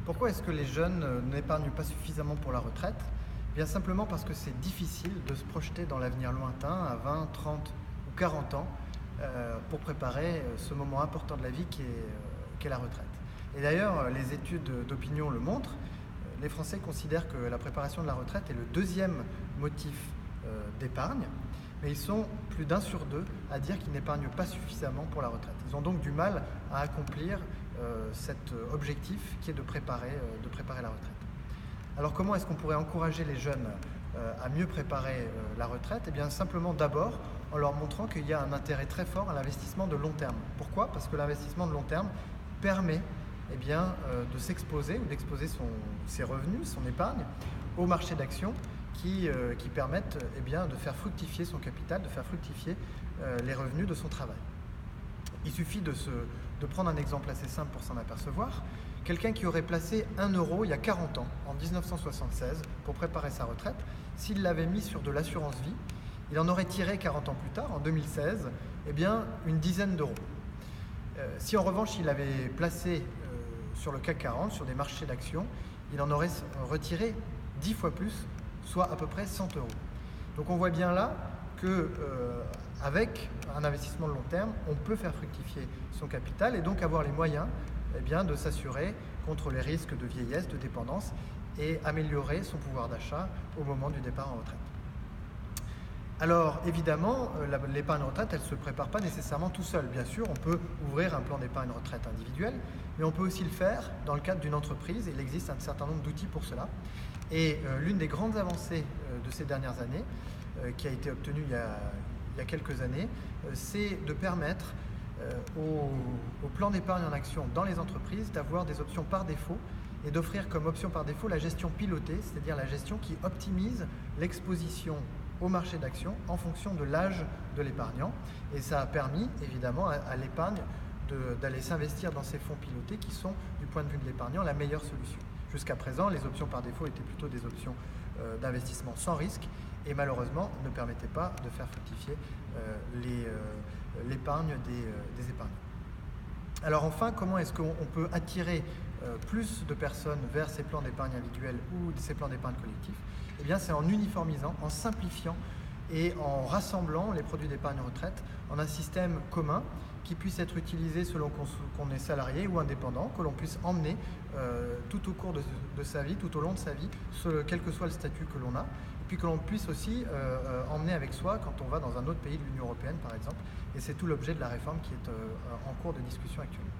Pourquoi est-ce que les jeunes n'épargnent pas suffisamment pour la retraite? Bien simplement parce que c'est difficile de se projeter dans l'avenir lointain à 20, 30 ou 40 ans pour préparer ce moment important de la vie qu'est la retraite. Et d'ailleurs, les études d'opinion le montrent, les Français considèrent que la préparation de la retraite est le deuxième motif d'épargne, mais ils sont plus d'un sur deux à dire qu'ils n'épargnent pas suffisamment pour la retraite. Ils ont donc du mal à accomplir cet objectif qui est de préparer la retraite. Alors comment est-ce qu'on pourrait encourager les jeunes à mieux préparer la retraite? Eh bien simplement d'abord en leur montrant qu'il y a un intérêt très fort à l'investissement de long terme. Pourquoi? Parce que l'investissement de long terme permet de s'exposer ou d'exposer ses revenus, son épargne, au marché d'actions qui permettent de faire fructifier son capital, de faire fructifier les revenus de son travail. Il suffit de prendre un exemple assez simple pour s'en apercevoir. Quelqu'un qui aurait placé 1 euro il y a 40 ans, en 1976, pour préparer sa retraite, s'il l'avait mis sur de l'assurance vie, il en aurait tiré 40 ans plus tard, en 2016, une dizaine d'euros. Si en revanche il avait placé sur le CAC 40, sur des marchés d'actions, il en aurait retiré 10 fois plus, soit à peu près 100 euros. Donc on voit bien là qu'avec un investissement de long terme, on peut faire fructifier son capital et donc avoir les moyens de s'assurer contre les risques de vieillesse, de dépendance et améliorer son pouvoir d'achat au moment du départ en retraite. Alors évidemment, l'épargne retraite, elle ne se prépare pas nécessairement tout seul. Bien sûr, on peut ouvrir un plan d'épargne retraite individuel, mais on peut aussi le faire dans le cadre d'une entreprise. Il existe un certain nombre d'outils pour cela. Et l'une des grandes avancées de ces dernières années, qui a été obtenue il y a quelques années, c'est de permettre au plan d'épargne en action dans les entreprises d'avoir des options par défaut et d'offrir comme option par défaut la gestion pilotée, c'est-à-dire la gestion qui optimise l'exposition au marché d'actions en fonction de l'âge de l'épargnant. Et ça a permis évidemment à l'épargne d'aller s'investir dans ces fonds pilotés qui sont, du point de vue de l'épargnant, la meilleure solution. Jusqu'à présent, les options par défaut étaient plutôt des options d'investissement sans risque et malheureusement ne permettaient pas de faire fructifier l'épargne des épargnants. Alors enfin, comment est-ce qu'on peut attirer plus de personnes vers ces plans d'épargne individuels ou ces plans d'épargne collectifs? Eh bien, c'est en uniformisant, en simplifiant et en rassemblant les produits d'épargne retraite en un système commun qui puisse être utilisé selon qu'on est salarié ou indépendant, que l'on puisse emmener tout au cours de sa vie, tout au long de sa vie, quel que soit le statut que l'on a, et puis que l'on puisse aussi emmener avec soi quand on va dans un autre pays de l'Union européenne, par exemple. Et c'est tout l'objet de la réforme qui est en cours de discussion actuellement.